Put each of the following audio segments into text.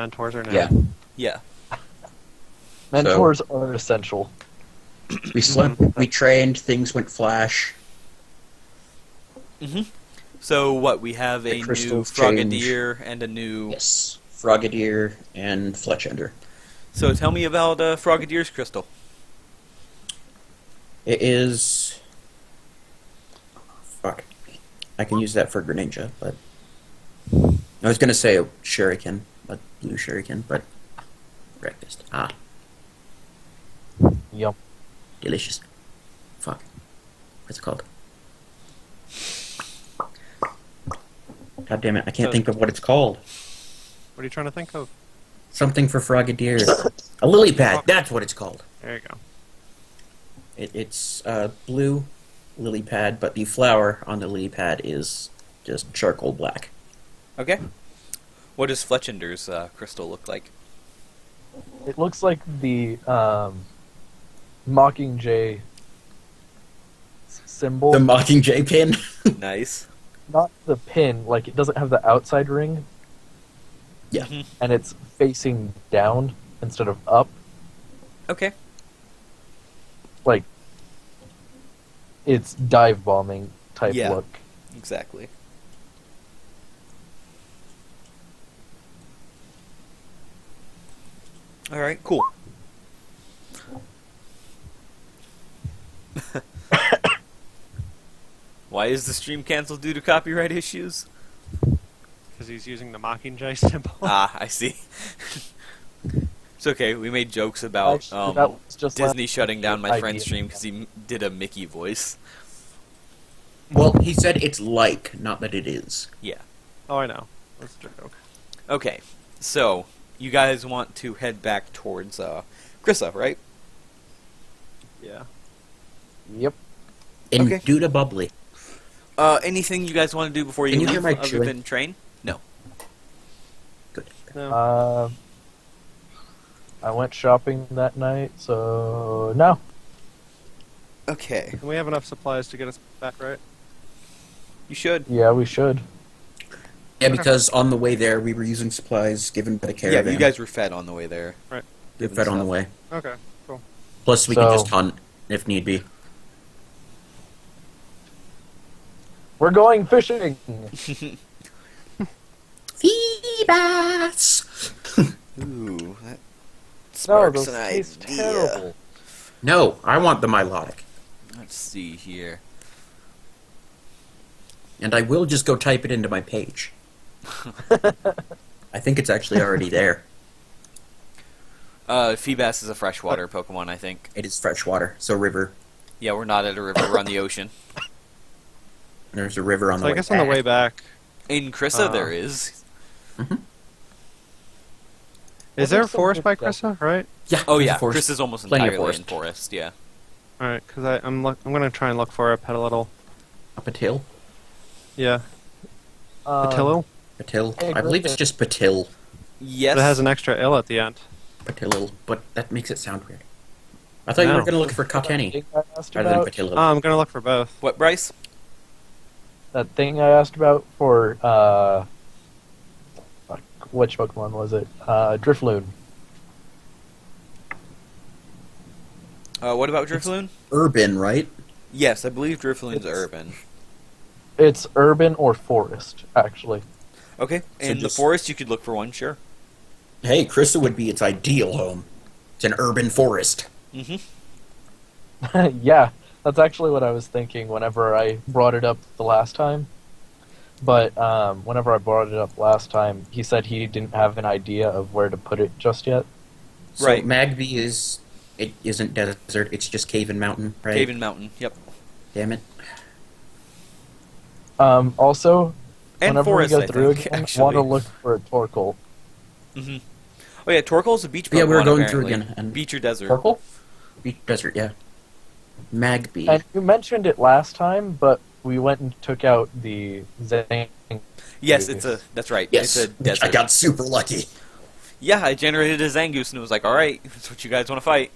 mentors are now. Yeah. Yeah. Mentors are essential. We slept, we trained, things went flash. Mm-hmm. So what? We have The a new crystals Frogadier and a new. Yes. Frogadier and Fletchender. So tell me about Frogadier's crystal. It is... Fuck. I can use that for Greninja, but... I was gonna say a shuriken, a blue shuriken, but... Breakfast. Ah. Yum. Delicious. Fuck. What's it called? God damn it, I can't think of what it's called. What are you trying to think of? Something for Frogadier. A lily pad, that's what it's called. There you go. It's blue lily pad, but the flower on the lily pad is just charcoal black. Okay. What does Fletchender's crystal look like? It looks like the Mockingjay symbol. The Mockingjay pin? Nice. Not the pin, like it doesn't have the outside ring, Yeah. Mhm. and it's facing down instead of up. Okay. Like, it's dive bombing type Yeah. look. Exactly. All right. Cool. Why is the stream canceled due to copyright issues? Because he's using the Mockingjay symbol. Ah, I see. It's okay. We made jokes about Actually, that was just Disney last shutting down my idea. friend's stream because he did a Mickey voice. Well, he said it's like, not that it is. Yeah. Oh, I know. That's a joke. Okay. So you guys want to head back towards Krissa, right? Yeah. Yep. Induda bubbly. Anything you guys want to do before you Can you leave hear my other chewing? than train? No. Good. No. I went shopping that night, so no. Okay. And we have enough supplies to get us back, right? You should. Yeah, we should. Yeah, because on the way there, we were using supplies given by the Yeah, caravan. you guys were fed on the way there. Right. We were fed on the way. Okay, cool. Plus, we So- can just hunt if need be. We're going fishing. Feebas! Ooh, that No, sparks those an taste idea. terrible. No, I want the Milotic. Let's see here. And I will just go type it into my page. I think it's actually already there. Feebas is a freshwater Pokemon, I think. It is freshwater, so river. Yeah, we're not at a river, we're on the ocean. There's a river on So the I way guess on the way back, In Krissa, Uh, there is. is there a looks so forest by good, yeah. Krissa, right? Yeah. Oh there's a yeah, forest. Krissa's almost Plenty of entirely forest. in forest, yeah. All right, because I'm going to try and look for a Petalil. A Patil? Yeah, Um, Patilil. Patil? Hey, I believe it's just Patil. Yes. It has an extra L at the end. Patilil, but that makes it sound weird. I thought you No. were going to look for Kakeni thing I asked rather than about, Patilil. I'm going to look for both. What, Bryce? that thing I asked about for fuck, which Pokemon was it? Drifloon. What about Drifloon? Urban, right? Yes, I believe Drifloon's It's- urban. It's urban or forest, actually. Okay, So in the just- forest you could look for one, sure. Hey, Krista would be its ideal home. It's an urban forest. Mm-hmm. Yeah, that's actually what I was thinking whenever I brought it up the last time. But whenever I brought it up last time, he said he didn't have an idea of where to put it just yet. So Right. Magby it isn't desert, it's just cave and mountain, right? Cave and Mountain, yep. Damn it. Also, And whenever forest, we I go through think, again, I actually. want to look for a Torkoal. Mm-hmm. Oh yeah, Torkoal's a beach Pokemon, Yeah, we were going through apparently. again, and- Beach or desert. Torkoal? Beach desert, yeah. Magby. And you mentioned it last time, but we went and took out the Zang. Yes, that's right. Yes, It's a which desert. I got super lucky. Yeah, I generated a Zangoose and it was like, alright, that's what you guys want to fight.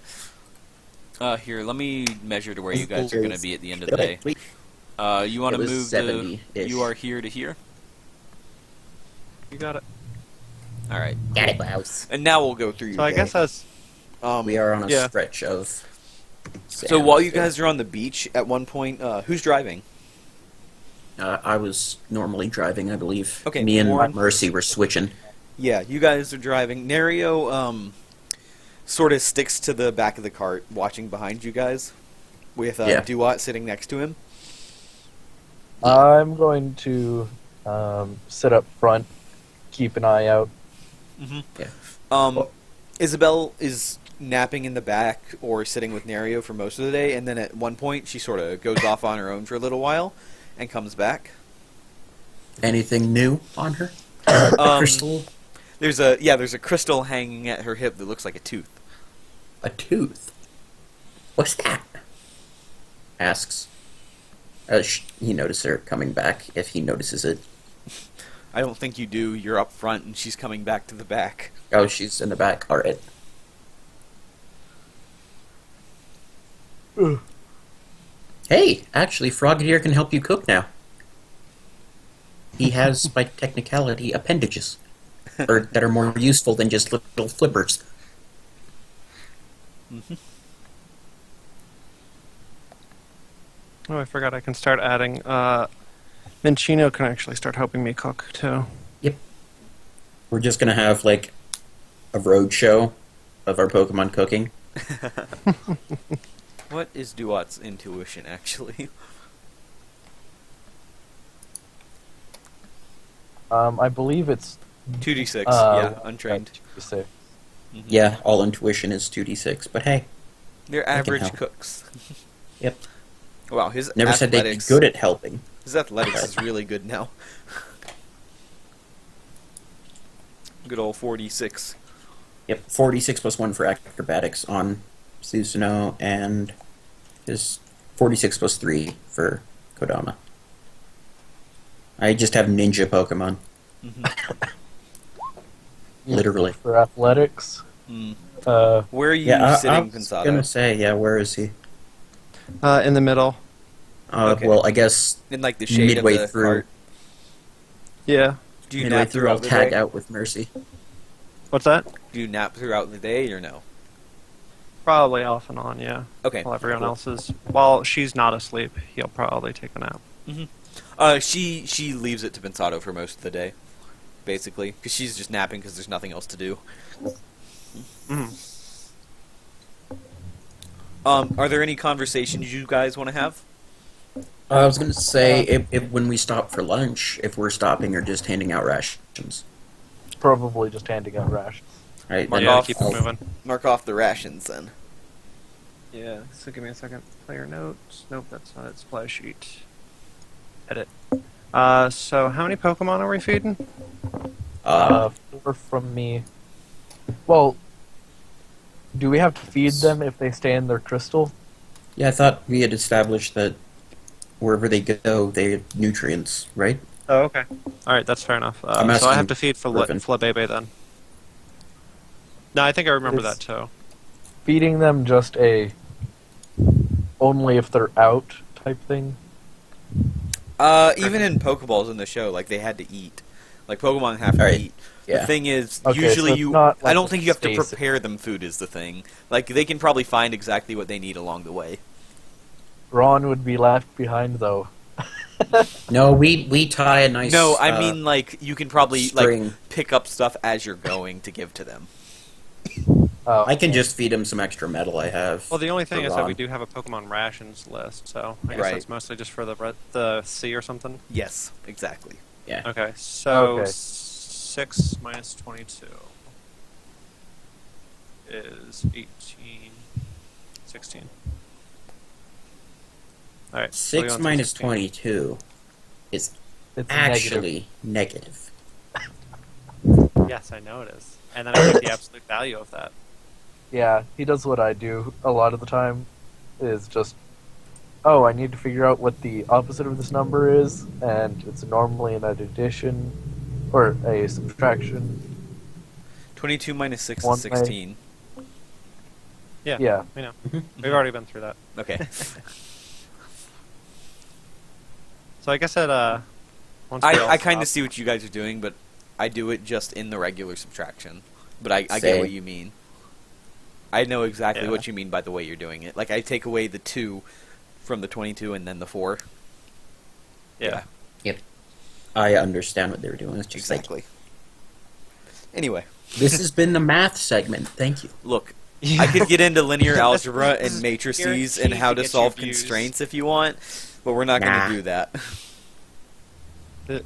Here, let me measure to where you guys are going to be at the end of the day. You want It to was move 70-ish. you are here to here? You got it. All right. Got it, Klaus. And now we'll go through your So I day. guess that's We are on a Yeah. stretch of. So while you guys are on the beach, at one point, who's driving? I was normally driving, I believe. Okay, Me and Warren. Mercy were switching. Yeah, you guys are driving. Nerio sort of sticks to the back of the cart, watching behind you guys, with Yeah. Duat sitting next to him. I'm going to sit up front, keep an eye out. Isabel is napping in the back or sitting with Nerio for most of the day, and then at one point she sort of goes off on her own for a little while and comes back. Anything new on her? Crystal? There's a crystal hanging at her hip that looks like a tooth. A tooth? What's that? Asks. He notices her coming back, if he notices it. I don't think you do. You're up front, and she's coming back to the back. Oh, she's in the back. Alright. Hey, actually, Frogadier can help you cook now. He has, by technicality, appendages. Or that are more useful than just little flippers. Oh, I forgot I can start adding. Minchino can actually start helping me cook too. Yep. We're just gonna have, like, a road show of our Pokemon cooking. What is Duat's intuition, actually? I believe it's 2d6, yeah, untrained. 2d6. Yeah, all intuition is 2d6, but hey. They're can average help. cooks. Yep. Wow, his Never said they'd be athletics, good at helping. his athletics is really good now. Good old 46. Yep, 46 plus 1 for acrobatics on Susanoo, and his 46 plus 3 for Kodama. I just have ninja Pokemon. Literally. For athletics. Mm. Uh, Where are you Yeah, I sitting, was Pensado? gonna say, yeah, where is he? In the middle. Okay. Well, I guess In like the shade midway of the through, cart. Yeah. Do you midway nap through, I'll throughout the tag day? out with Mercy. What's that? Do you nap throughout the day or no? Probably off and on, yeah. Okay. While everyone cool. else is. While she's not asleep, he'll probably take a nap. She leaves it to Pensado for most of the day, basically, because she's just napping because there's nothing else to do. Are there any conversations you guys want to have? I was gonna say, if when we stop for lunch, if we're stopping or just handing out rations. probably just handing out rations. Right, Mark then off. Keep it I'll- moving. Mark off the rations then. Yeah, so give me a second. Player notes. Nope, that's not it. Splash sheet. Edit. So how many Pokemon are we feeding? 4 from me. Well, do we have to feed them if they stay in their crystal? Yeah, I thought we had established that wherever they go, they have nutrients, right? Oh, okay. Alright, that's fair enough. I'm So I asking have to feed Griffin. Flabebe then. No, I think I remember It's- that too. Feeding them just a only if they're out type thing. Even in Pokeballs in the show, like they had to eat. Like Pokemon have to Alright, eat. yeah. The thing is, Okay, usually so it's you. not I like don't a think you have to stasis. prepare them food. Is the thing. Like they can probably find exactly what they need along the way. Ron would be left behind though. No, we tie a nice. No, I mean like you can probably string. like pick up stuff as you're going to give to them. Oh, I can just feed him some extra metal I have. Well, the only thing for is that we Ron. do have a Pokemon rations list, so I guess Right. that's mostly just for the C or something. Yes, exactly. Yeah. Okay, so Okay. 6 minus 22 is 18, 16. Alright. 6 minus 22 is it's actually negative. Yes, I know it is. And then I take the absolute value of that. Yeah, he does what I do a lot of the time. Is just, oh, I need to figure out what the opposite of this number is, and it's normally an addition or a subtraction. 22 minus 6 One is 16. Yeah, Yeah, I know. Mhm. We've already been through that. Okay. So I guess that, once we all I kind stop- of see what you guys are doing, but I do it just in the regular subtraction. But I get Same. what you mean. I know exactly Yeah. what you mean by the way you're doing it. Like, I take away the 2 from the 22 and then the 4. Yeah. Yep. I understand what they were doing. It's just Exactly. Anyway, this has been the math segment. Thank you. look, I could get into linear algebra This and is matrices and guaranteed how to to get you solve views. constraints if you want, but we're not going Nah. to do that.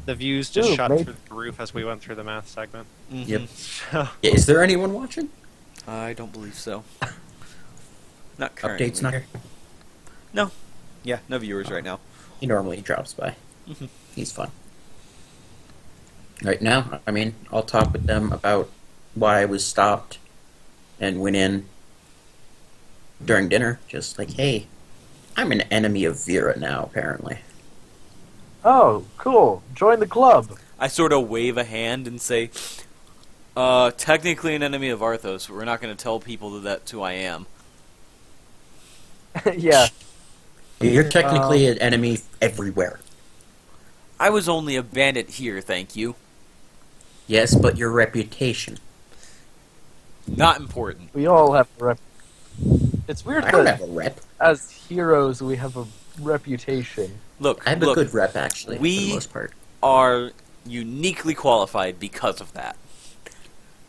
The views just Dude, shot maybe- through the roof as we went through the math segment. Yep. So, Yeah, is there anyone watching? I don't believe so. Not currently. Updates not here. Yeah, no viewers right now. He normally drops by. Mhm. He's fun. Right now, I mean, I'll talk with them about why I was stopped and went in during dinner. Just like, hey, I'm an enemy of Vera now, apparently. Oh, cool. Join the club. I sort of wave a hand and say, technically an enemy of Arthos, but we're not going to tell people that that's who I am. Yeah. You're technically an enemy everywhere. I was only a bandit here, thank you. Yes, but your reputation. Not important. We all have a rep. It's weird I don't that have a rep. as heroes we have a reputation. Look, I have a look, good rep, actually, for we- the most part. are uniquely qualified because of that.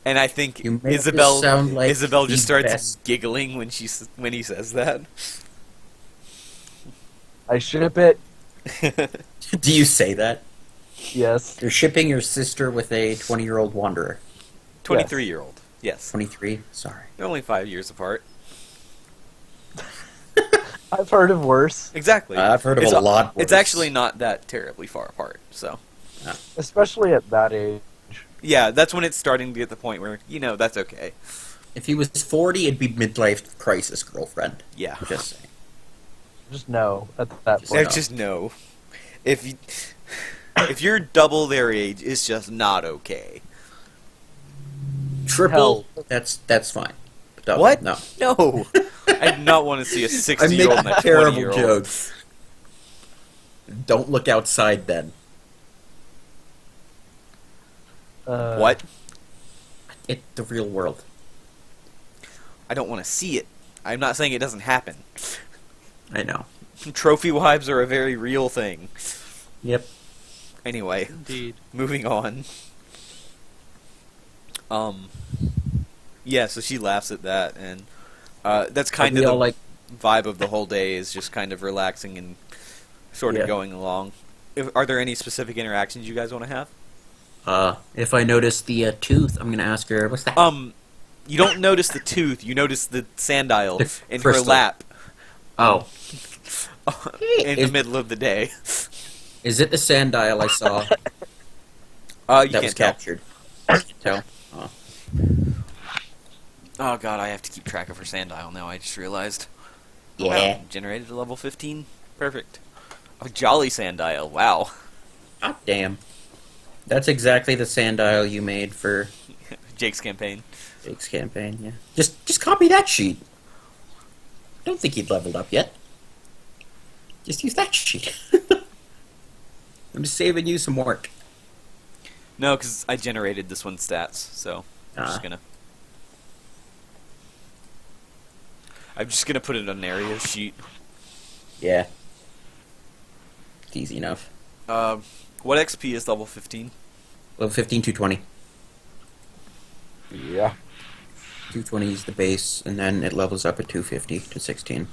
And I think You make Isabel this sound like Isabel the just starts best. giggling when when he says that. I ship it. Do you say that? Yes. You're shipping your sister with a 20-year-old wanderer. 23-year-old. Yes. 23? Sorry. They're only 5 years apart. I've heard of worse, Exactly. I've heard of It's a lot worse. It's actually not that terribly far apart. So, especially at that age. yeah, that's when it's starting to get the point where, that's okay. If he was 40, it'd be midlife crisis girlfriend. Yeah. Just saying. Just no at that Just Yeah, point. just no. If you're double their age, it's just not okay. Triple, that's fine. But double, What? No. No. I do not want to see a I'm 60-year-old making and a terrible 20-year-old. jokes. Don't look outside then. What? It's the real world. I don't want to see it. I'm not saying it doesn't happen. I know. Trophy wives are a very real thing. Yep. Anyway, indeed. moving on. Yeah, so she laughs at that, and that's kind we of all the like vibe of the whole day, is just kind of relaxing and sort of Yeah. going along. Are there any specific interactions you guys want to have? if I notice the tooth, I'm gonna ask her, what's that? You don't notice the tooth, you notice the sandile The in crystal. her lap Oh. in the middle of the day. Is it the sandile I saw You that can't was tell. captured? I can't tell. Oh. Oh god, I have to keep track of her sandile now, I just realized. Yeah. Wow, generated a level 15? Perfect. A jolly sandile, wow. God damn. That's exactly the sandile you made for Jake's campaign. Jake's campaign, yeah. Just copy that sheet. Don't think he'd leveled up yet. Just use that sheet. I'm just saving you some work. No, because I generated this one's stats, so I'm just gonna... put it on an area sheet. Yeah. It's easy enough. What XP is level 15? Level 15, 220. Yeah. 220 is the base, and then it levels up at 250 to 16.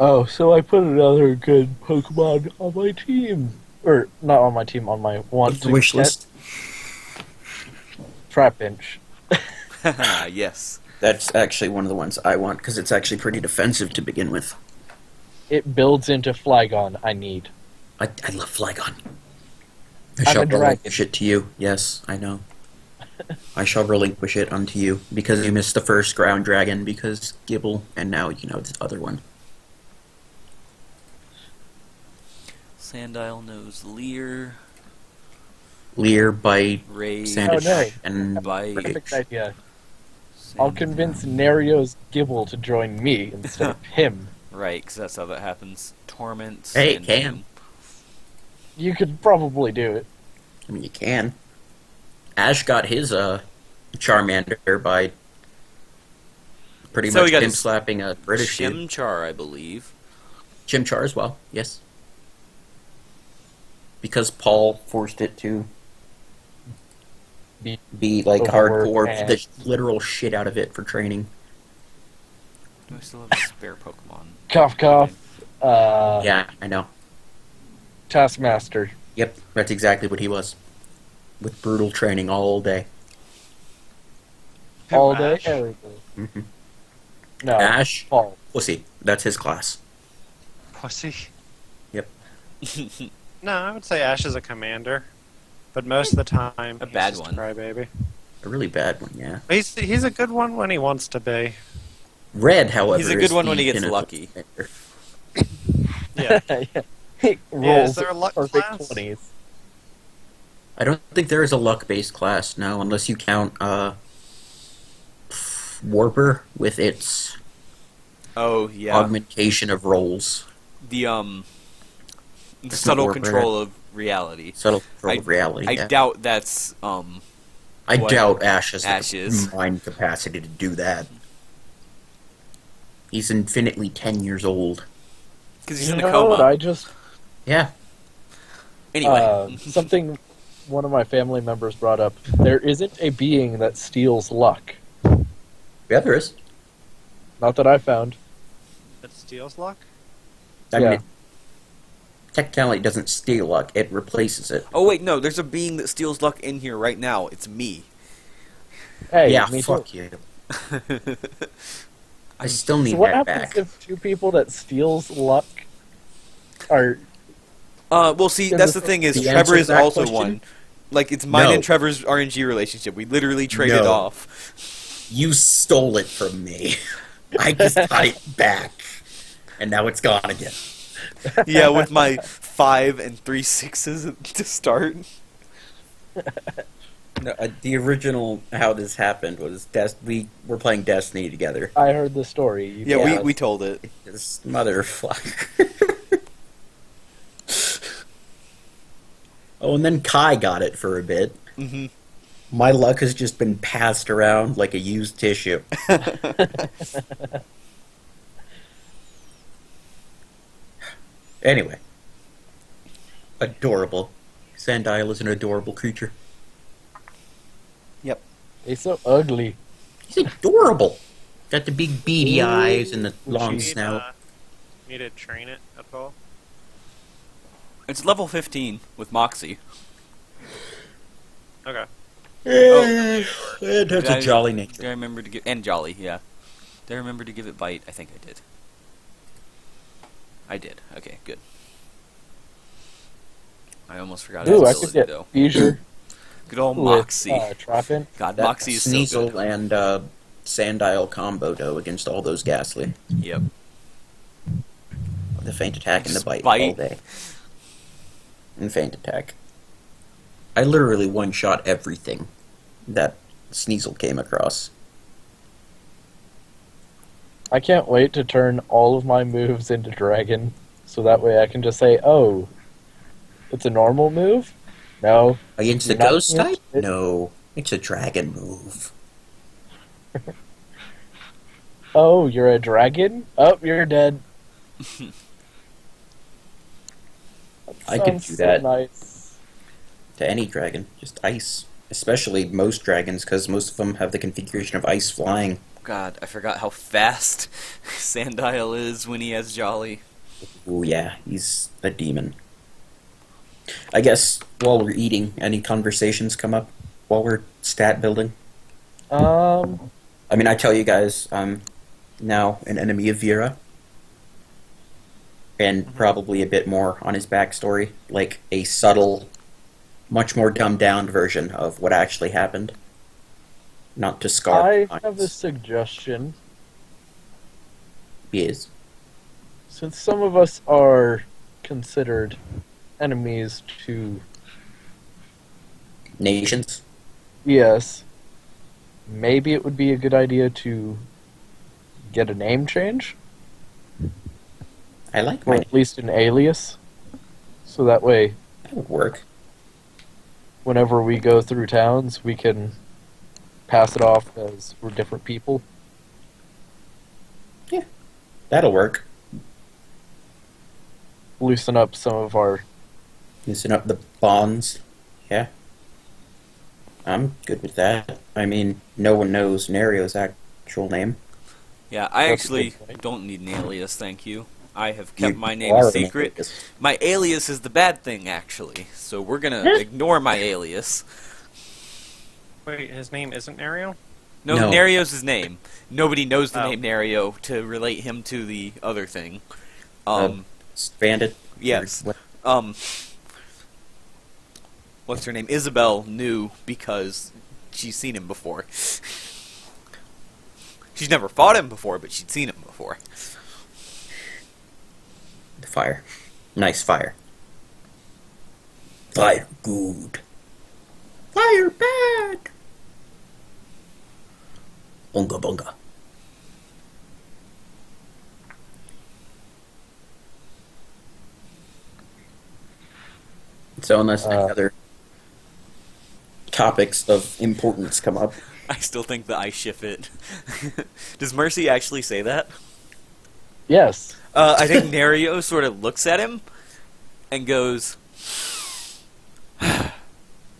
Oh, so I put another good Pokemon on my team. Or, not on my team, on my want to Wish get list. Trapinch. Yes. That's actually one of the ones I want, because it's actually pretty defensive to begin with. It builds into Flygon I need. I love Flygon. I I'm shall a dragon. relinquish it to you. Yes, I know. I shall relinquish it unto you, because you missed the first ground dragon, because Gibble, and now you know this other one. Sandile knows Leer, Leer, Bite, Rage, Sandwich, no. and Bite. Rage. Perfect idea. I'll convince Nario's Gibble to join me instead of him. Right, because that's how that happens. Torment. Hey, Sandune. Cam. You could probably do it. I mean, you can. Ash got his Charmander by pretty So he much got pimp his slapping a British dude. Chimchar, I believe. Chimchar as well, yes. Because Paul forced it to be like Overworked hardcore, and- the literal shit out of it for training. Do I still have a spare Pokemon? Cough, cough. Yeah, I know. Taskmaster. Yep, that's exactly what he was. With brutal training all day. All day. Ash? Everything. hmm No. Ash, Paul. pussy. That's his class. Pussy. Yep. No, I would say Ash is a commander, but most of the time A he's bad just one. Crybaby. A really bad one, yeah. He's a good one when he wants to be. Red, however, He's a good is one the when he gets pinnacle lucky. commander. Yeah. Yeah. He Yeah, rolls is there a luck perfect class? 20s. I don't think there is a luck-based class, no, unless you count Warper with its Oh yeah, augmentation of rolls. the It's subtle not Warper. control of reality. Subtle control of reality. I yeah. doubt that's I what doubt Ash has Ash the is. mind capacity to do that. He's infinitely 10 years old. because he's You in a know coma. what I just Yeah. Anyway, something one of my family members brought up. There isn't a being that steals luck. Yeah, there is. Not that I found. That steals luck? I Yeah. mean, technically it doesn't steal luck, it replaces it. oh wait, no, there's a being that steals luck in here right now. It's me. Hey, yeah, me fuck too. you. I still need So what that happens back. if two people that steals luck are? Well, see, Is that's this the thing is the Trevor answer to is that also question? one. Like it's mine No. and Trevor's RNG relationship. We literally traded No. off. You stole it from me. I just got it back. And now it's gone again. Yeah, with my 5 and 3 6s to start. No, the original how this happened was we were playing Destiny together. I heard the story. You Yeah, Yeah. we told it. This motherfucker. Oh, and then Kai got it for a bit. hmm My luck has just been passed around like a used tissue. Anyway. Adorable. Sandile is an adorable creature. They're so ugly. He's adorable. Got the big beady eyes and the long Need, snout. need to train it at all? It's level 15 with Moxie. Okay. It has Did a I- jolly Did nature. I remember to give and Jolly? Yeah. Did I remember to give it Bite? I think I did. I did. Okay, good. I almost forgot Ooh, I its could ability get though. Fusion Good old with Moxie. Trappin'. God, That Moxie is so Sneasel good. and Sandile combo though against all those Ghastly. Yep. The feint attack and the bite Bite. all day. And feint attack. I literally one-shot everything that Sneasel came across. I can't wait to turn all of my moves into dragon, so that way I can just say, "Oh, it's a normal move." No, Against the You're not ghost type? it- No. It's a dragon move. oh, you're a dragon. Oh, you're dead. I could Sounds do so that. nice. To any dragon. Just ice. Especially most dragons, because most of them have the configuration of ice flying. God, I forgot how fast Sandile is when he has Jolly. Ooh, yeah, he's a demon. I guess while we're eating, any conversations come up while we're stat building? I mean, I tell you guys, I'm now an enemy of Vera. And probably a bit more on his backstory. Like a subtle, much more dumbed down version of what actually happened. Not to scar I minds. have a suggestion. Yes. Since some of us are considered enemies to Nations. yes, maybe it would be a good idea to get a name change, I like or my. at least an alias, so that way That would work. Whenever we go through towns, we can pass it off as we're different people. That'll work. Loosen up some of our. Loosen up the bonds. Yeah. I'm good with that. I mean, no one knows Nerio's actual name. Yeah, I That's actually good, right? don't need an alias, thank you. I have kept You my name are a an secret. alias. My alias is the bad thing, actually. So we're gonna ignore my alias. Wait, his name isn't Ariel? No, No. Nerio's his name. Nobody knows the Oh. name Nerio to relate him to the other thing. Bandit. Yes. What? What's her name? Isabel knew because she's seen him before. She's never fought him before, but she'd seen him before. The fire. Nice fire. Fire good. Fire bad. Bunga bunga. So unless any other topics of importance come up, I still think that I shift it. Does Mercy actually say that? Yes. I think Nerio sort of looks at him and goes,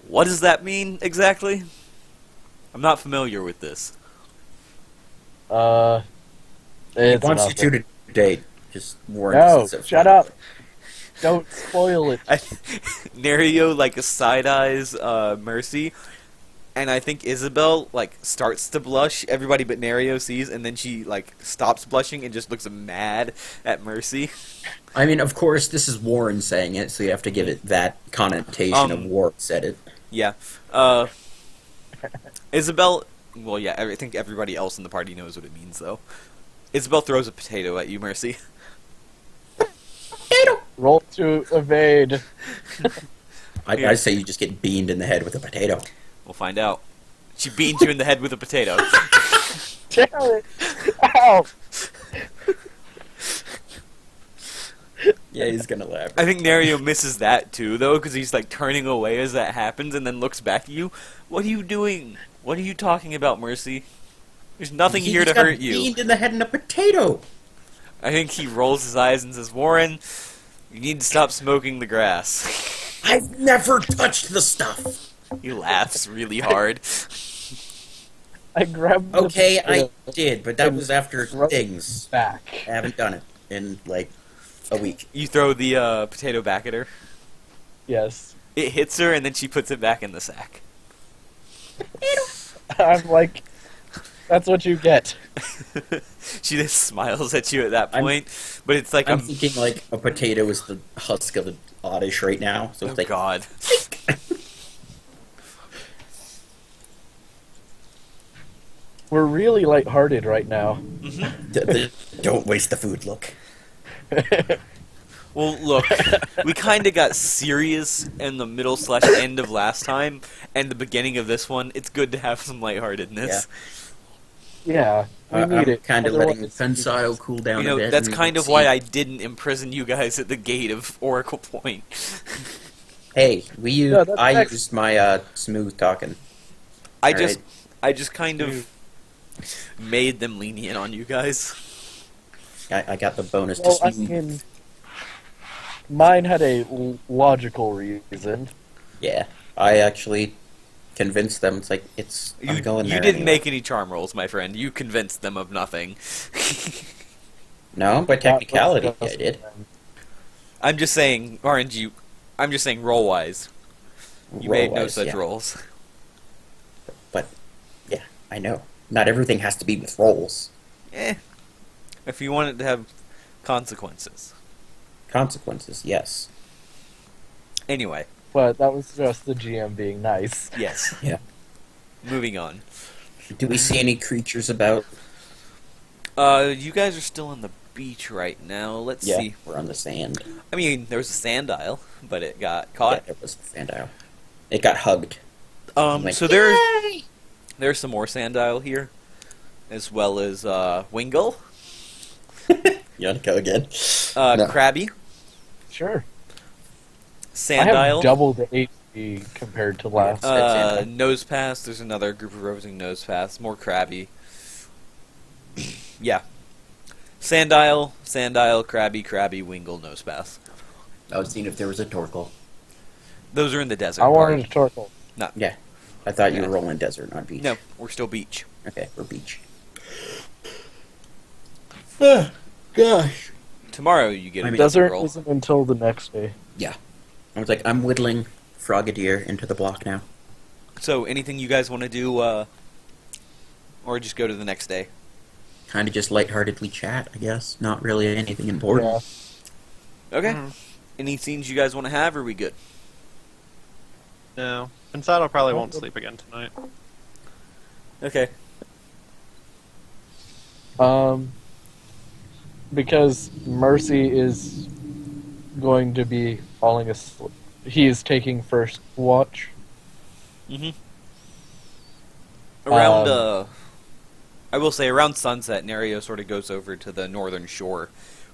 "What does that mean exactly? I'm not familiar with this." he It's wants nothing. you two to date. Just warn No, us. shut up. Don't spoil it. Nerio like side eyes Mercy, and I think Isabel like starts to blush. Everybody but Nerio sees, and then she like stops blushing and just looks mad at Mercy. I mean, of course, this is Warren saying it, so you have to give it that connotation of Warren said it. Yeah, Isabel. Well, yeah, I think everybody else in the party knows what it means, though. Isabel throws a potato at you, Mercy. Roll to evade. I say you just get beamed in the head with a potato. We'll find out. She beans you in the head with a potato. Damn it! Ow! Yeah, he's gonna laugh. I think Nerio misses that too, though, because he's like turning away as that happens, and then looks back at you. What are you doing? What are you talking about, Mercy? There's nothing He here to just got hurt you. beamed in the head in a potato. I think he rolls his eyes and says, "Warren, you need to stop smoking the grass." I've never touched the stuff. He laughs really hard. I grabbed the Okay, I potato did, but that was after Throw- things. back. I haven't done it in like a week. You throw the potato back at her. Yes. It hits her, and then she puts it back in the sack. I'm like, that's what you get. She just smiles at you at that I'm- point, but it's like I'm thinking like a potato is the husk of an oddish right now. So oh it's like, god. We're really lighthearted right now. don't waste the food look. Well, look, we kind of got serious in the middle / end of last time, and the beginning of this one. It's good to have some lightheartedness. Yeah, we need I'm it. kind of letting Otherwise, Pensile cool down You know, a bit. that's and kind of see. why I didn't imprison you guys at the gate of Oracle Point. Hey, we used, No, that's I next. used my smooth talking. I All just, right. I just kind of made them lenient on you guys. I got the bonus Well, to I smooth. mean, mine had a logical reason. Yeah, I actually convinced them. It's like I'm You, going you there. didn't anyway. make any charm rolls, my friend. You convinced them of nothing. No, by technicality, That was I did. I'm just saying, RNG. I'm just saying, roll wise. You made no Roll-wise, such yeah. rolls. But yeah, I know. Not everything has to be with rolls. If you want it to have consequences. Consequences, yes. Anyway, But that was just the GM being nice. yes. Yeah. Moving on. Do we see any creatures about? You guys are still on the beach right now. Let's Yeah, see. we're on the sand. I mean, there was a sand isle, but it got Yeah, caught. it was the sand isle. It got hugged. Like, So there's some more sand isle here, as well as Wingle, You want to go again? No. Krabby, Sure. I have Sandile. double the HP compared to last. Sandile. Nose pass. There's another group of roving nose pass. More crabby. Yeah. Sandile, crabby, wingle, nose pass. I was seeing if there was a Torkoal. Those are in the desert. I wanted a turtle. Yeah. I thought you Yeah. were rolling desert, not beach. No, we're still beach. Okay, we're beach. Gosh. Tomorrow you get a I mean- desert Desert roll. isn't until the next day. Yeah. I was like, I'm whittling Frogadier into the block now. So anything you guys want to do, or just go to the next day? Kind of just lightheartedly chat, I guess. Not really anything important. Yeah. Okay. Mhm. Any scenes you guys want to have? Or are we good? No. Pensato probably won't sleep again tonight. Okay. Because Mercy is going to be falling asleep. He is taking first watch. Mm-hmm. Around, Um, I will say around sunset, Nerio sort of goes over to the northern shore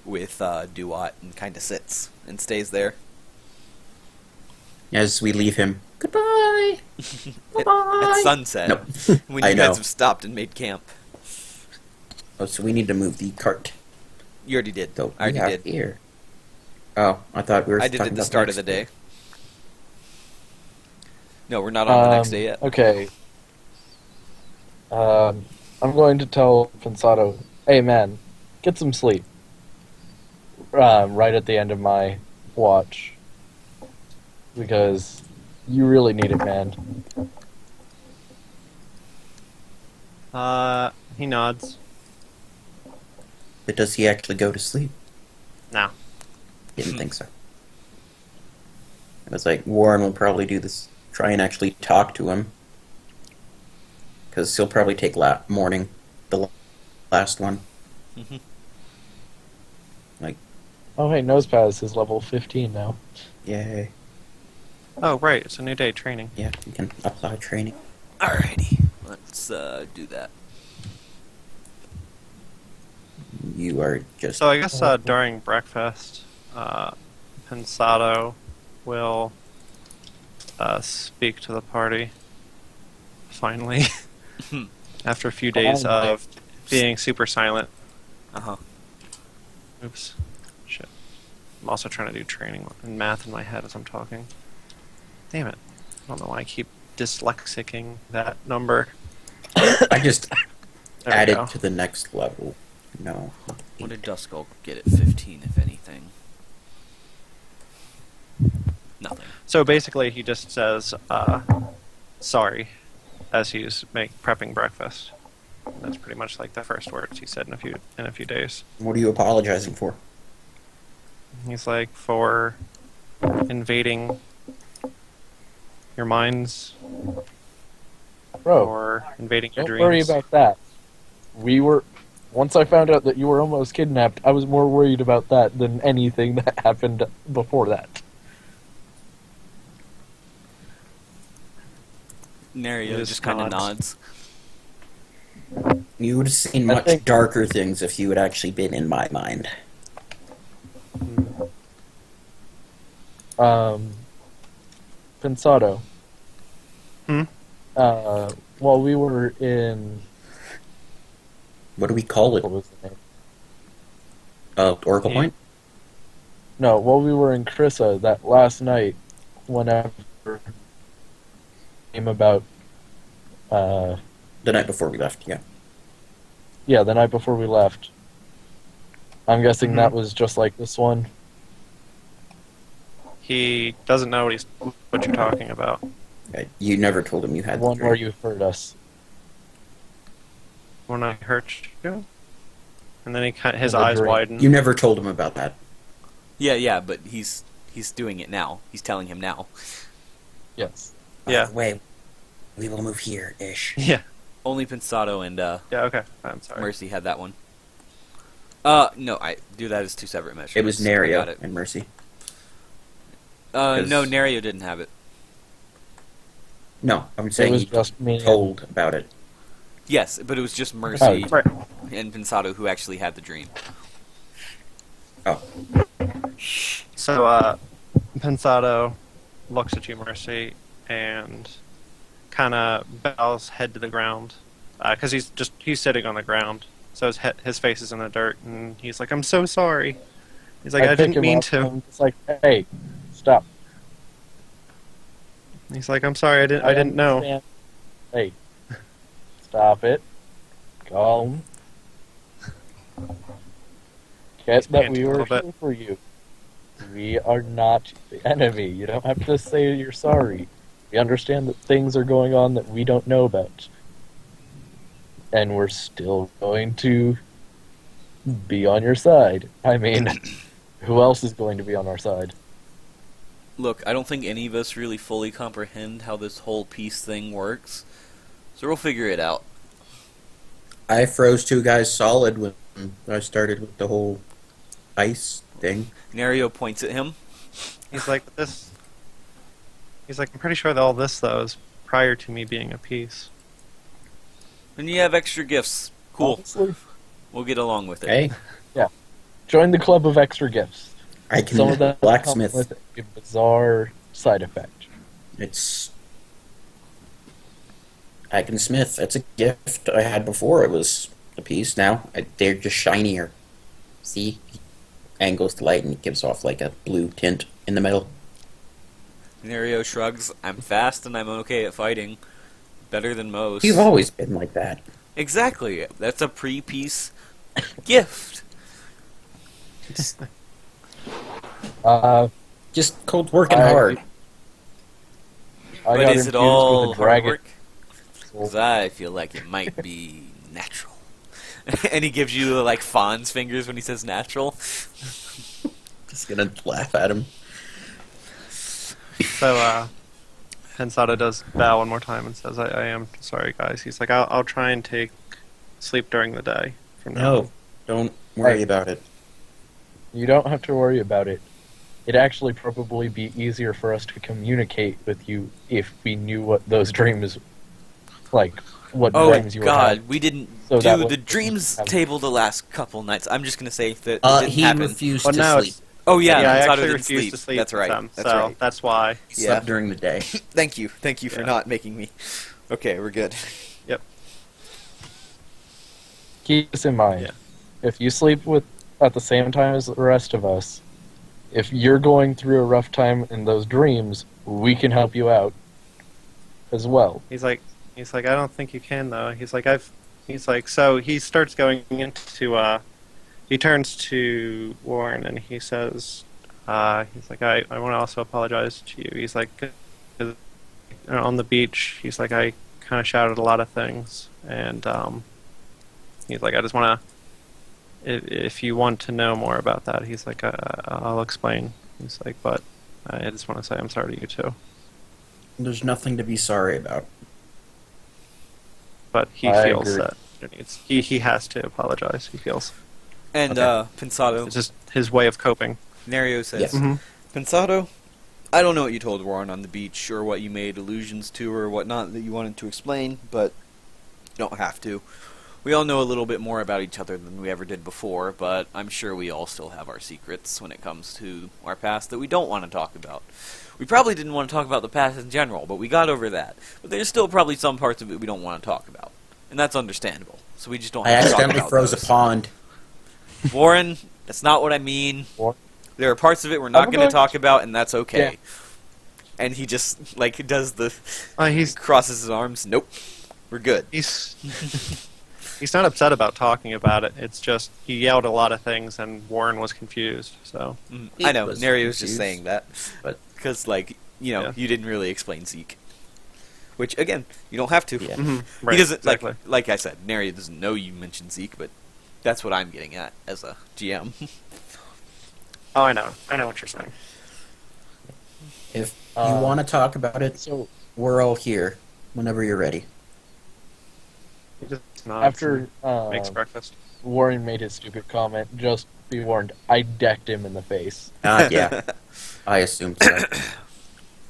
with Duat and kind of sits and stays there. As we leave him, goodbye! At sunset, Nope. when I you guys know. have stopped and made camp. Oh, so we need to move the cart. You already did. So I we already have did. here. Oh, I thought we were I did it talking at the about start of next the day. No, we're not on the next day yet. Okay. I'm going to tell Pensato, hey man, get some sleep. Right at the end of my watch. Because you really need it, man. He nods. But does he actually go to sleep? No. Didn't think so. I was like, Warren will probably do this. Try and actually talk to him. Because he'll probably take morning, the last one. Mm-hmm. Like, Oh hey, Nosepaz is level 15 now. yay. Oh, right. It's a new day training. Yeah, you can apply training. Alrighty, let's do that. You are just... So I guess during breakfast, Pensato will speak to the party. Finally, after a few days Finally. of being super silent. Uh huh. Oops. Shit. I'm also trying to do training and math in my head as I'm talking. Damn it. I don't know why I keep dyslexicing that number. I just There we added go. to the next level. No. What did Duskull get at 15, if anything? Nothing. So basically, he just says, sorry, as he's prepping breakfast. That's pretty much like the first words he said in a few days. What are you apologizing for? He's like, for invading your minds Bro, or invading your don't dreams. worry about that. Once I found out that you were almost kidnapped, I was more worried about that than anything that happened before that. Nerio Just just kind of nods. nods. You would have seen I much think- darker things if you had actually been in my mind. Pensado. Hmm? While we were in... What do we call it? What was the name? Oracle Yeah. Point? No, while we were in Krissa that last night, whenever came about, The night before we left, yeah. yeah, the night before we left. I'm guessing Mhm. that was just like this one. He doesn't know what you're talking about. You never told him you The had one the where dream. you heard us. When I hurt you? And then his In the eyes dream. widen. You never told him about that. Yeah, but he's doing it now. He's telling him now. Yes. Yeah. By the way, we will move here, ish. Yeah. Only Pensato and Yeah, okay. I'm sorry. Mercy had that one. No, I do that as two separate measures. It was I got Nerio it. and Mercy. No, 'Cause- Nerio didn't have it. No, I'm It saying was he just me. told about it. Yes, but it was just Mercy Right. and Pensato who actually had the dream. Oh, So, Pensado looks at you, Mercy, and kind of bows head to the ground because he's sitting on the ground, so his face is in the dirt, and he's like, "I'm so sorry." He's like, "I pick didn't him mean up, to." and it's like, hey, stop. He's like, "I'm sorry, I didn't know." understand. Hey, stop it. Calm. Get that panting we a were little bit. here for you. We are not the enemy. You don't have to say you're sorry. We understand that things are going on that we don't know about. And we're still going to be on your side. I mean, who else is going to be on our side? Look, I don't think any of us really fully comprehend how this whole peace thing works, so we'll figure it out. I froze two guys solid when I started with the whole ice thing. Nario points at him. He's like, "This." He's like, "I'm pretty sure that all this though is prior to me being a piece." And you have extra gifts. Cool. Honestly, We'll get along with it. Hey, join the club of extra gifts. I can Some of them come blacksmith. with a bizarre side effect. I can smith. That's a gift I had before. It was a piece. Now they're just shinier. See, angles the light and it gives off like a blue tint in the middle. Nario shrugs. I'm fast and I'm okay at fighting. Better than most. You've always been like that. Exactly. That's a pre-peace gift. Just cold working I- hard. I But got is it infused all with a hard dragon. work? Because I feel like it might be natural. And he gives you like Fawn's fingers when he says natural. Just gonna laugh at him. So, Pensado does bow one more time and says, I am sorry, guys." He's like, I'll try and take sleep during the day from now No, on." don't worry Hey. about it. You don't have to worry about it. It'd actually probably be easier for us to communicate with you if we knew what those dreams, like, what Oh dreams you were God, having. we didn't So that do was- the dreams table the last couple nights. I'm just gonna say that it didn't He happen. refused Well, to no, sleep. it's, Oh yeah, yeah, I Pensado actually didn't refused sleep. to sleep That's with right. them, That's so right. that's why. He slept during the day. Thank you for Yeah. not making me. Okay, we're good. Yep. Keep this in mind. Yeah. If you sleep with at the same time as the rest of us, if you're going through a rough time in those dreams, we can help you out as well. He's like, I don't think you can though. He's like, so he starts going into, he turns to Warren and he says, he's like, I want to also apologize to you. He's like, 'cause on the beach, he's like, I kind of shouted a lot of things, and he's like, I just want to, if you want to know more about that, he's like, I'll explain. He's like, but I just want to say I'm sorry to you too. There's nothing to be sorry about. But he I feels agree. that he has to apologize. He feels And Okay. Pensado, it's just his way of coping. Nario says, Yes. Pensado, I don't know what you told Warren on the beach or what you made allusions to or whatnot that you wanted to explain, but you don't have to. We all know a little bit more about each other than we ever did before, but I'm sure we all still have our secrets when it comes to our past that we don't want to talk about. We probably didn't want to talk about the past in general, but we got over that. But there's still probably some parts of it we don't want to talk about. And that's understandable. So we just don't I have to talk accidentally about froze those. a pond. Warren, that's not what I mean. Warren? There are parts of it we're not I'm going to going talk about, and that's okay. Yeah. And he just, like, does the... He's crosses his arms. Nope. We're good. he's he's not upset about talking about it. It's just he yelled a lot of things and Warren was confused. So I know, was Nario's just confused, saying that. but- Because, like, you know, Yeah. you didn't really explain Zeke. Which, again, you don't have to. Yeah. right, He doesn't, exactly. like I said, Nario doesn't know you mentioned Zeke, but that's what I'm getting at as a GM. Oh, I know what you're saying. If you Uh, want to talk about it, So we're all here whenever you're ready. He just nods after and makes breakfast. Warren made his stupid comment, just be warned, I decked him in the face. Yeah, I assumed so.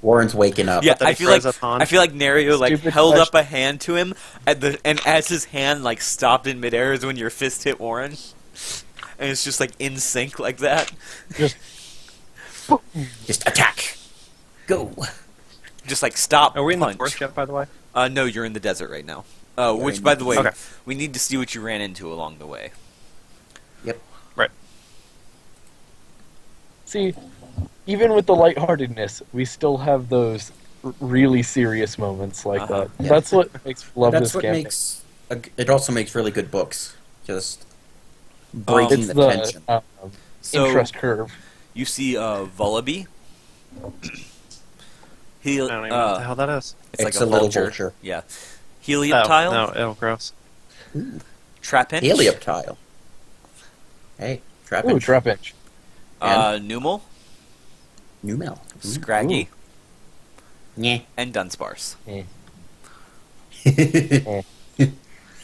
Warren's waking up. Yeah, that he I feel like froze up on. Nario like Stupid held question. up a hand to him, and as his hand like stopped in midair is when your fist hit Warren, and it's just like in sync like that. Just Just attack. Go. Just like stop. Are we in the punch. forest yet, by the way? No, you're in the desert right now. You're Which, in by the the way, Okay. we need to see what you ran into along the way. Yep. Right. See, even with the lightheartedness, we still have those really serious moments like Uh-huh. that. Yeah. That's what makes love That's this what campaign. makes. It also makes really good books. Just breaking It's the the tension. So interest curve. you see Vullaby. I don't even know what the hell that is. It's like It's a a little vulture. vulture. Yeah. Oh, Helioptile. no, gross. Trapinch. Helioptile. Hey, trap Ooh, trap inch. Numel. Numel. Scraggy. Yeah. And Dunsparce.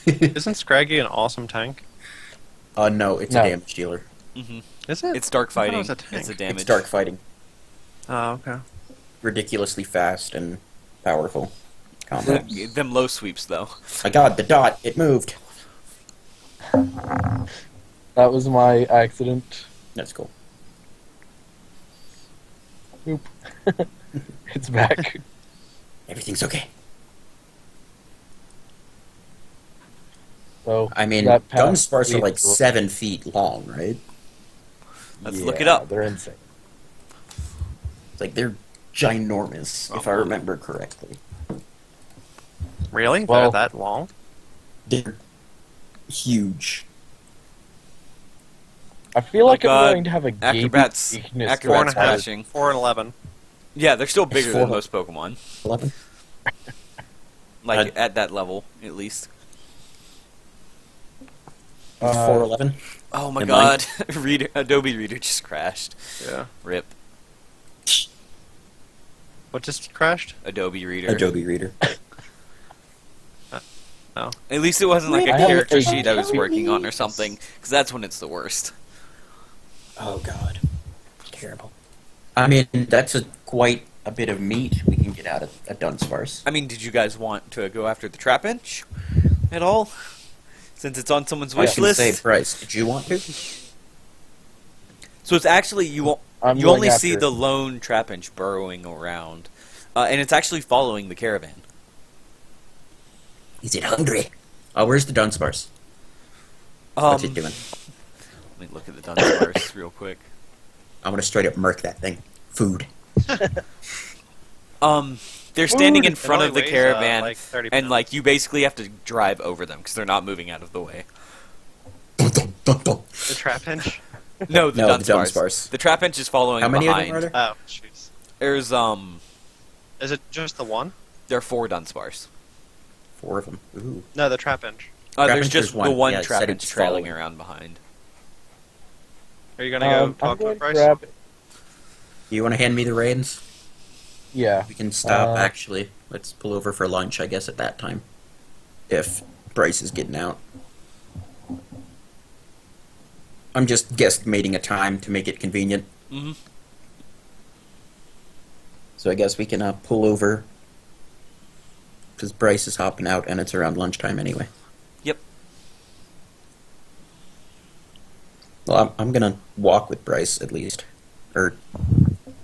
Isn't Scraggy an awesome tank? No, it's No. a damage dealer. Mm-hmm. Is it? It's dark I thought it fighting. was a tank. It's a damage. It's dark fighting. Oh, okay. Ridiculously fast and powerful combat. Them low sweeps though. My god, the dot! It moved! That was my accident. That's cool. Oop. It's back. Everything's okay. So I mean, that path Dunsparce are like leads to- 7 feet long, right? Let's look it Yeah, up. They're insane. It's like they're ginormous, if I remember correctly. Really? Well- They're that long? They're huge. I feel like God. I'm going to have a gaping Acrobats. weakness. Acrobats Four and a half. crashing. 4 and 11. Yeah, they're still bigger than four. most Pokemon. 11? Like at that level, at least. Uh, 411? Oh my In god, Reader Adobe Reader just crashed. Yeah. Rip. What just crashed? Adobe Reader. Adobe Reader. Oh. At least it wasn't like I a have character a- sheet I was working on or something, because that's when it's the worst. Oh god. Terrible. I mean, that's quite a bit of meat we can get out of a Dunsparce. I mean, did you guys want to go after the Trapinch at all? Since it's on someone's I wish can list. say, Bryce, did you want to? So it's actually you I'm you going only see after the it. lone Trapinch burrowing around, and it's actually following the caravan. Is it hungry? Oh, where's the Dunsparce? What's it doing? Let me look at the Dunsparce real quick. I'm gonna straight up murk that thing. Food. They're standing in It front only of the weighs, caravan, like 30 and pounds. like you basically have to drive over them because they're not moving out of the way. Dun, dun, dun, dun. The Trapinch? No, the No, the Dunsparce. Dunsparce. The Trapinch is following How many of behind. them are there? Oh, jeez. There's Is it just the one? there are 4 Dunsparce. 4 of them. Ooh. No, the Trapinch. There's Trapinch just is one. the one Yeah, it said Trapinch it's trailing following. around behind. Are you gonna go I'm talk to going him, to Bryce? grab. You want to hand me the reins? Yeah. We can stop, Uh, actually. Let's pull over for lunch, I guess, at that time. If Bryce is getting out. I'm just guesstimating a time to make it convenient. Mm-hmm. So I guess we can pull over. Because Bryce is hopping out and it's around lunchtime anyway. Yep. Well, I'm going to walk with Bryce at least. Or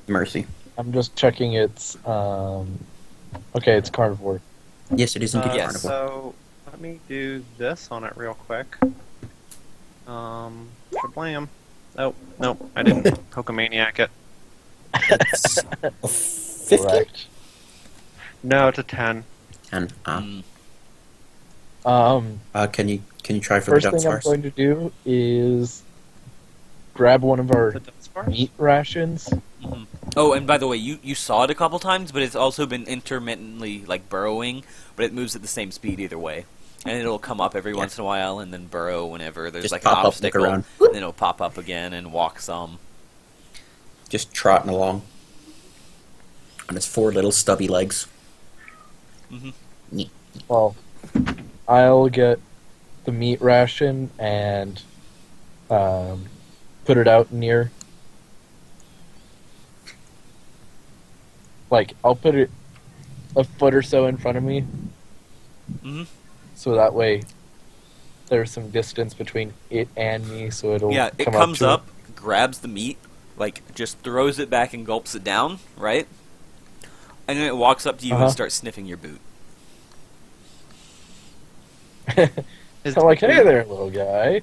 Mercy. I'm just checking its. Okay, it's carnivore. Yes, it is indeed Yes. carnivore. So, let me do this on it real quick. Blam. Oh, nope, I didn't Pokemaniac it. It's a 50? Correct. No, it's a 10. And, can you try for First the thing I'm Dunsparce? going to do is grab one of our The Dunsparce? meat rations. Mm-hmm. Oh, and by the way, you saw it a couple times, but it's also been intermittently like burrowing, but it moves at the same speed either way. And it'll come up every once in a while and then burrow whenever there's Just like an pop up, look obstacle. around. And then it'll pop up again and walk some. Just trotting along. On its 4 little stubby legs. Mm-hmm. Well, I'll get the meat ration and put it out near. Like, I'll put it a foot or so in front of me, Mm-hmm. so that way there's some distance between it and me, so it'll Yeah, it come comes to up, grabs the meat, like just throws it back and gulps it down, right? And then it walks up to you and starts sniffing your boot. His I'm like, hey boot. there, little guy.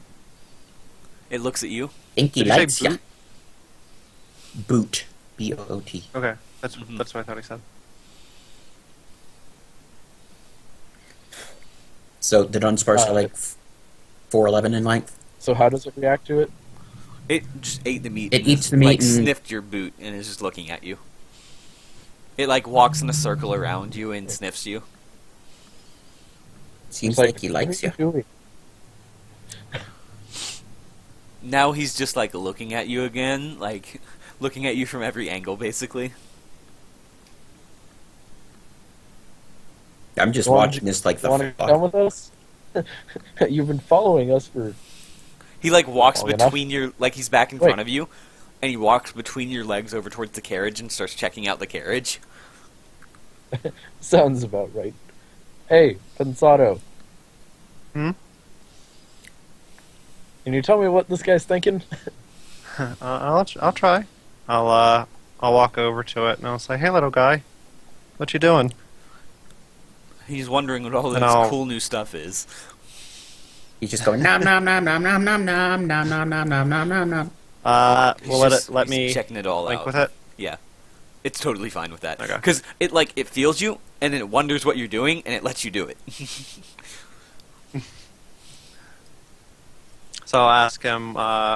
It looks at you. Think he Did you say likes ya. boot? Boot. B-O-O-T. Okay, that's Mhm. that's what I thought he said. So the Dunsparce are like 4'11" in length. So how does it react to it? It just ate the meat. It and eats is, the meat like and- sniffed your boot and is just looking at you. It like walks in a circle around you and sniffs you. Seems It's like he likes what you. are doing? Now he's just like looking at you again, like looking at you from every angle, basically. I'm just You wanna- watching this like the Want to come fuck. with us? You've been following us for. He like walks Long enough. between your, like he's back in Wait. front of you, and he walks between your legs over towards the carriage and starts checking out the carriage. Sounds about right. Hey, Pensado. Hmm? Can you tell me what this guy's thinking? I'll try. I'll walk over to it and I'll say, "Hey, little guy, what you doing?" He's wondering what all this And I'll- cool new stuff is. He's just going nom nom nom nom nom nom nom nom nom nom nom nom nom nom. He's Well, just- let he's me checking it all link out. with it. Yeah, it's totally fine with that. Okay. Because it feels you, and then it wonders what you're doing, and it lets you do it. So I'll ask him.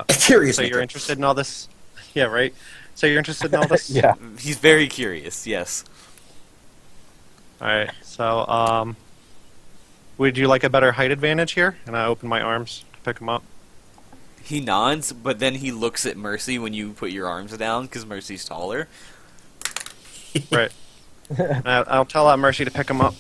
Curious. So you're maker. interested in all this? Yeah, right. So you're interested in all this? Yeah. He's very curious. Yes. All right. So would you like a better height advantage here? And I open my arms to pick him up. He nods, but then he looks at Mercy when you put your arms down because Mercy's taller. Right. And I'll tell Mercy to pick him up.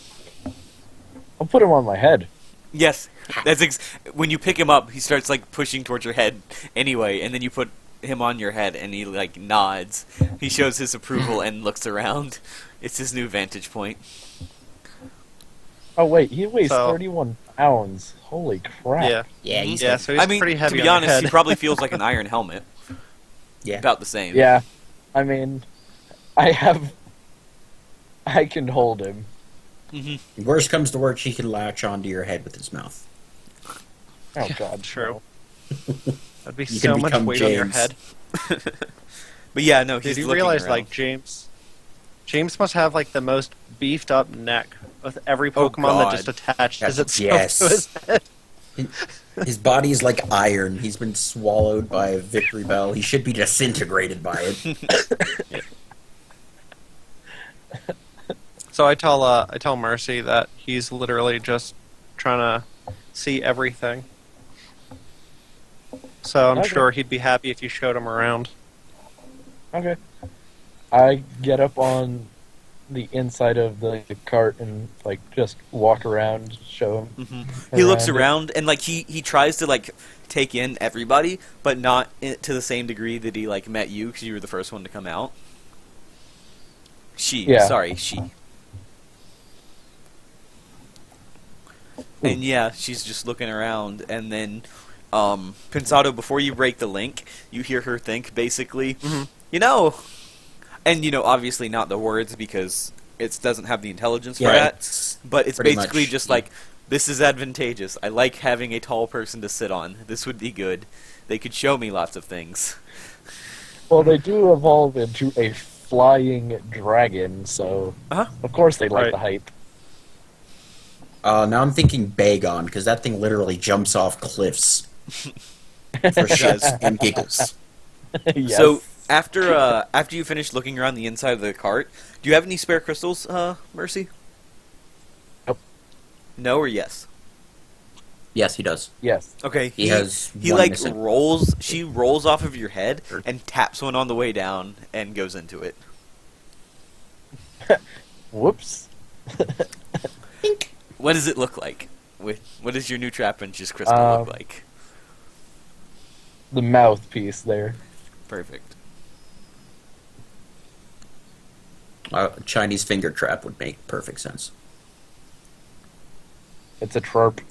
I'll put him on my head. Yes, that's when you pick him up, he starts like pushing towards your head anyway, and then you put him on your head, and he like nods. He shows his approval and looks around. It's his new vantage point. Oh wait, he weighs So- 31 pounds. Holy crap! Yeah. Yeah, he's Yeah. So he's I mean, pretty heavy to be on honest, the head. he probably feels like an iron helmet. Yeah. About the same. Yeah. I mean, I can hold him. Mm-hmm. Worst comes to worst, he can latch onto your head with his mouth. Oh Yeah, God, true. no. That'd be You so can much become weight on your James. head. But yeah, no, he's Did you looking realize around. like James must have like the most beefed up neck with every Oh, Pokemon that God. just attaches Yes. itself Yes. to his head. His body is like iron. He's been swallowed by a victory bell. He should be disintegrated by it. So I tell Mercy that he's literally just trying to see everything. So I'm Okay. sure he'd be happy if you showed him around. Okay. I get up on the inside of the cart and like just walk around, show him. He looks around it. around and like he tries to like take in everybody, but not to the same degree that he like met you because you were the first one to come out. She, she. And yeah, she's just looking around, and then Pensado, before you break the link, you hear her think basically, Mhm. you know, and you know, obviously not the words because it doesn't have the intelligence for Yeah, that. it's But it's pretty basically much- just like, this is advantageous. I like having a tall person to sit on. This would be good. They could show me lots of things. Well, they do evolve into a flying dragon, so Uh-huh. of course they like Right. the hype. Now I'm thinking Bagon, because that thing literally jumps off cliffs for shits and giggles. Yes. So after you finish looking around the inside of the cart, do you have any spare crystals, Mercy? Nope. No or yes? Yes, he does. yes. Okay. He has He one like missing. rolls. She rolls off of your head and taps one on the way down and goes into it. Whoops. What does it look like? What does your new Trapinch's crystal look like? The mouthpiece there. Perfect. A Chinese finger trap would make perfect sense. It's a tarp.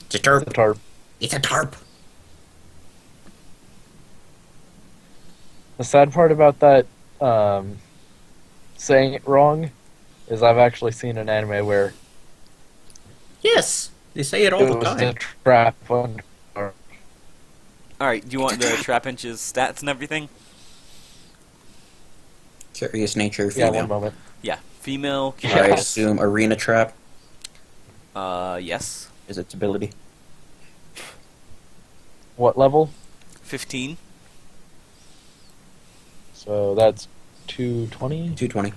It's a It's a tarp. tarp. It's a tarp. The sad part about that, saying it wrong, is I've actually seen an anime where Yes, they say it all it the was a time. trap on. Alright, do you want the Trapinch's stats and everything? Curious nature, Yeah, female. one moment. Yeah. Female, I curious. assume arena trap Yes. is its ability. What level? 15. So that's 220. 220.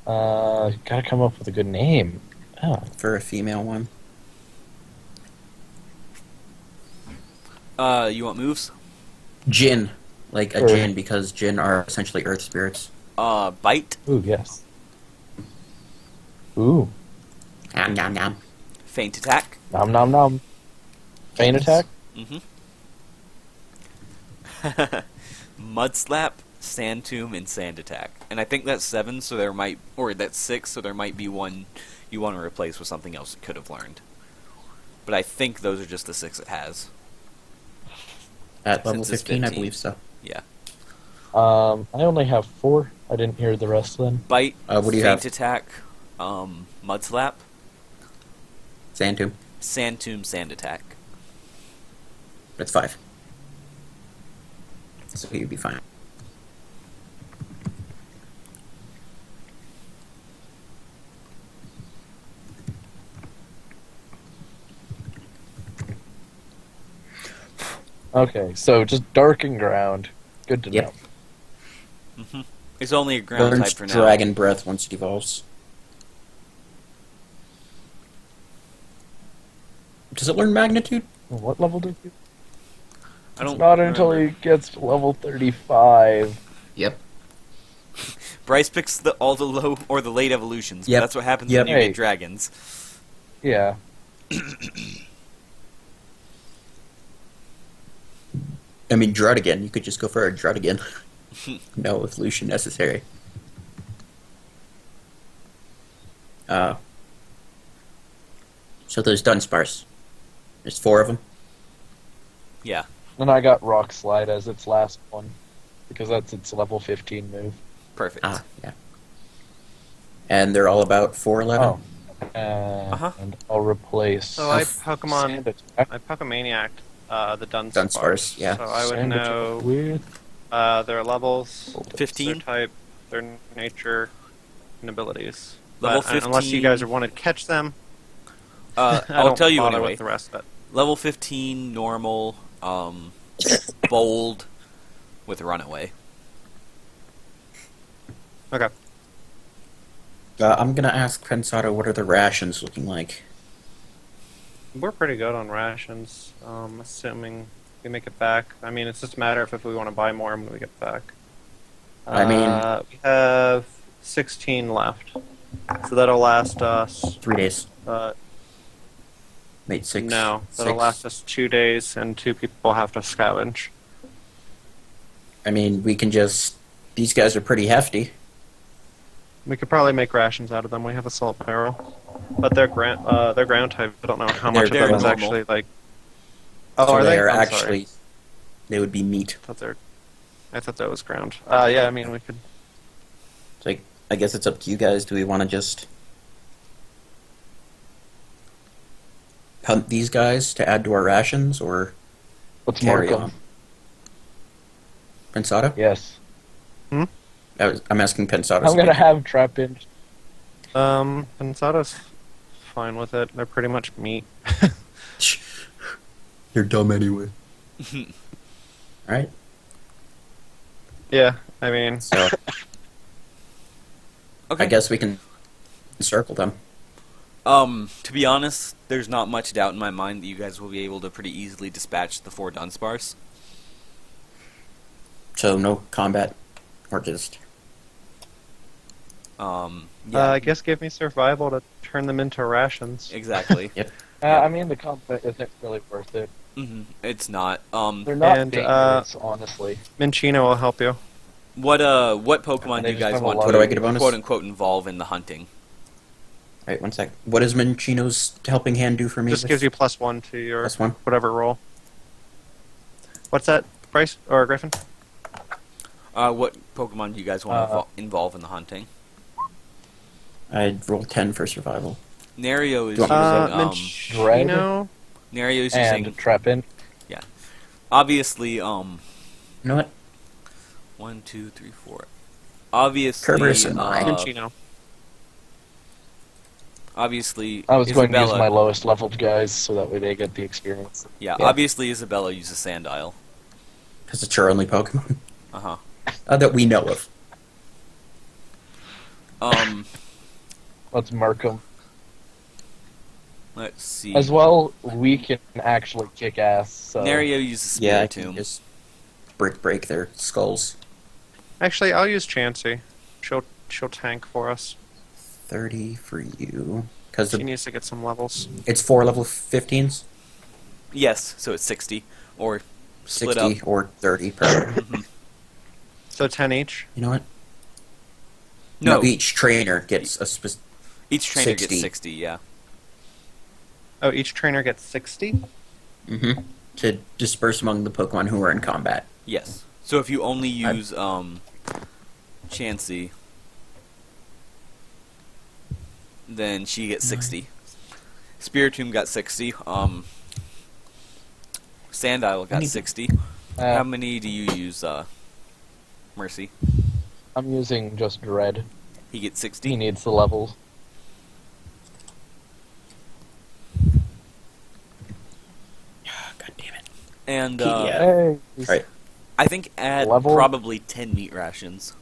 Gotta come up with a good name. Oh, For a female one. You want moves? Jinn. Like a Sure. Jinn, because Jinn are essentially earth spirits. Bite, ooh, yes. Ooh, Nom nom nom. feint attack. nom nom nom. Feint attack. Mm-hmm. Mud slap, sand tomb, and sand attack. And I think that's 7, so there might, or that's 6, so there might be one you want to replace with something else it could have learned. But I think those are just the 6 it has. At level Since it's 15, I 15. believe so. Yeah. I only have 4. I didn't hear the rest then. Bite, What do you feint have? attack, mud slap, Sand tomb. sand tomb, sand attack. That's 5. So you'd be fine. Okay, so just darken ground. Good to Yep. know. Mm-hmm. It's only a ground Learns type for now. dragon breath once it evolves. Does it learn magnitude? What level did you? I don't It's not until remember. he gets to level 35. Yep. Bryce picks all the low or the late evolutions. But Yep. that's what happens Yep. when you Hey. get dragons. Yeah. I mean, Druddigan. You could just go for a Druddigan. No evolution necessary. So there's Dunsparce. There's 4 of them. Yeah. Then I got Rock Slide as its last one. Because that's its level 15 move. Perfect. Yeah. And they're all about 411. Oh. And Uh-huh. I'll replace. So I Pokemon, Sand attack. I Pokemaniac the Dunsparce. Dunsparce, yeah. So I would Sand attack know with their levels, 15? their type, their nature, and abilities. Level But, unless you 15. guys want to catch them, I I'll don't tell you bother anyway. with the rest of it. Level 15, normal, bold, with runaway. Okay. I'm gonna ask Pensado what are the rations looking like. We're pretty good on rations, assuming we make it back. I mean, it's just a matter of if we want to buy more when we get back. I mean- we have 16 left, so that'll last us. 3 days. Uh, Made 6. no, that'll 6. last us 2 days, and 2 people have to scavenge. I mean, we can just... These guys are pretty hefty. We could probably make rations out of them. We have a salt barrel, but they're ground type. I don't know how much of They're them is normal. actually like. Oh, so are they they? are I'm actually... sorry. They would be meat. I thought that was ground. Yeah, I mean we could. It's like, I guess it's up to you guys. Do we want to just... hunt these guys to add to our rations, or Let's mark carry on? them. Pensado? Yes. I'm asking Pensado. I'm gonna have Trap in. Pensato's fine with it. They're pretty much meat. You're dumb anyway. Alright, Yeah, I mean, so Okay. I guess we can circle them. To be honest, there's not much doubt in my mind that you guys will be able to pretty easily dispatch the 4 Dunsparce. So no combat, or just... Yeah, I guess give me survival to turn them into rations. exactly. I mean, the combat isn't really worth it. It's not. They're not And, dangerous, honestly. Minchino will help you. What Pokemon They do you just guys have a want lot What to do I get a bonus? quote unquote involve in the hunting? Alright, 1 sec. What does Minchino's helping hand do for me? Just gives you +1 to your +1. whatever roll. What's that, Bryce or Griffin? What Pokemon do you guys want to involve in the hunting? I'd roll 10 for survival. Nario is Do you want me to using Minccino. Nario is and using Trapin. obviously You know what? 1, 2, 3, 4. Obviously, Kerberos and mine. Minccino. obviously, I was going to use Isabella- my lowest leveled guys so that way they get the experience. Yeah, Yeah. obviously Isabella uses Sandile. Because it's your only Pokemon Uh-huh. that we know of. Let's mark them. Let's see. As well, we can actually kick ass. So Nario uses Yeah, I Spiritomb. can just break their skulls. Actually, I'll use Chansey. She'll tank for us. 30 for you. Because She needs to get some levels. it's 4 level 15s. Yes, so it's 60 or split 60 up. or 30 per. So 10 each. You know what? No, each trainer gets a specific. each trainer 60. gets 60. Yeah. Oh, each trainer gets 60? To disperse among the Pokemon who are in combat. Yes. So if you only use Chansey, then she gets 60. Spiritomb got 60. Sandile got 60. How many do you use, Mercy? I'm using just Dread. He gets He 60. needs the levels. God damn it. And Yeah. Hey, Right. I think add Level? probably 10 meat rations.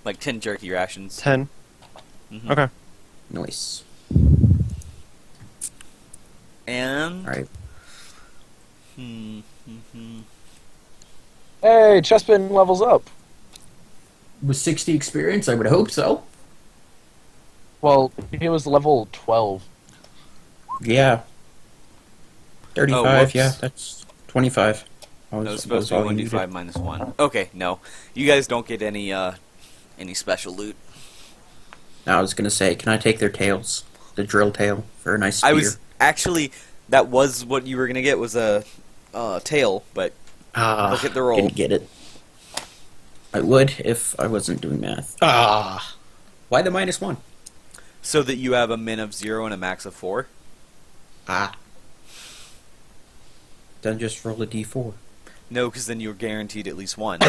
Like 10 jerky rations. 10. Mhm. Okay. Nice. And... Alright. Hey, Chespin levels up. With 60 experience, I would hope so. Well, he was level 12. Yeah. 35, whoops. yeah, that's 25. That was supposed to be 1d5 minus 1. Okay, no. You guys don't get any special loot. I was gonna say, can I take their tails? The drill tail for a nice spear? I was... Actually, that was what you were going to get, was a tail, but look at the roll. Didn't get it. I would if I wasn't doing math. Why the -1? so that you have a min of 0 and a max of 4. Then just roll a d4. No, because then you're guaranteed at least 1.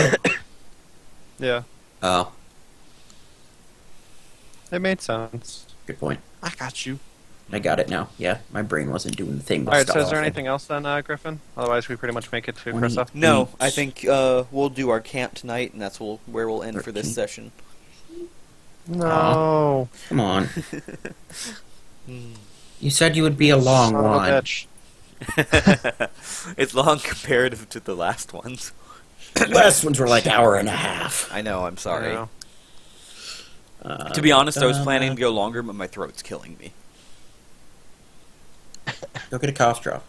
Yeah. Oh, It made sense. good point. I got you. I got it now. Yeah, my brain wasn't doing the thing. Alright, so is there anything else then, Griffin? Otherwise, we pretty much make it to 20. Krista. No, I think we'll do our camp tonight, and that's where we'll end for this 13. session. No. Come on. You said you would be a long Son of a one. bitch. It's long comparative to the last ones. The last ones were like hour and a half. I know, I'm sorry. I know. To be honest, I was planning to go longer, but my throat's killing me. Go get a cough drop.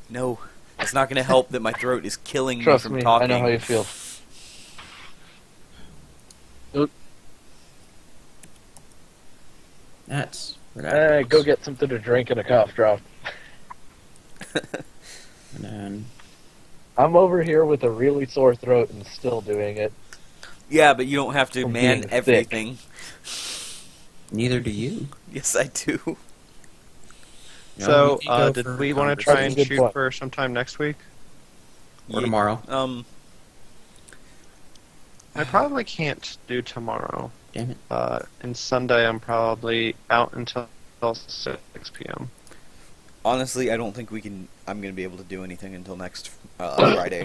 No, it's not going to help that my throat is killing me Trust from me, talking. I know how you feel. That's where that Hey, works. go get something to drink and a cough drop. And then I'm over here with a really sore throat and still doing it. Yeah, but you don't have to From man being sick. everything. neither do you. Yes, I do. So, You go did for we want to conversation. try and Good shoot point. for sometime next week? Or tomorrow? I probably can't do tomorrow. Damn it. And Sunday I'm probably out until 6 p.m. Honestly, I don't think I'm going to be able to do anything until next Friday.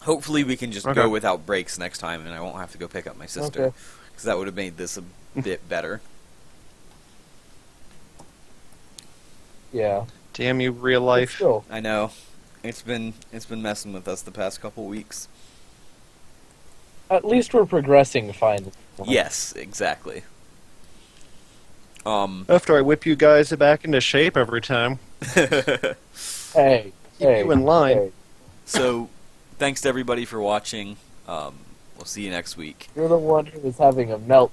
Hopefully we can just Okay. go without breaks next time, and I won't have to go pick up my sister. Okay. Because that would have made this a bit better. Yeah. Damn you, real But life. still, I know. It's been messing with us the past couple weeks. at least we're progressing fine. Yes, exactly. After I whip you guys back into shape every time. Hey, hey, you in line. hey, So, thanks to everybody for watching. We'll see you next week. you're the one who was having a meltdown.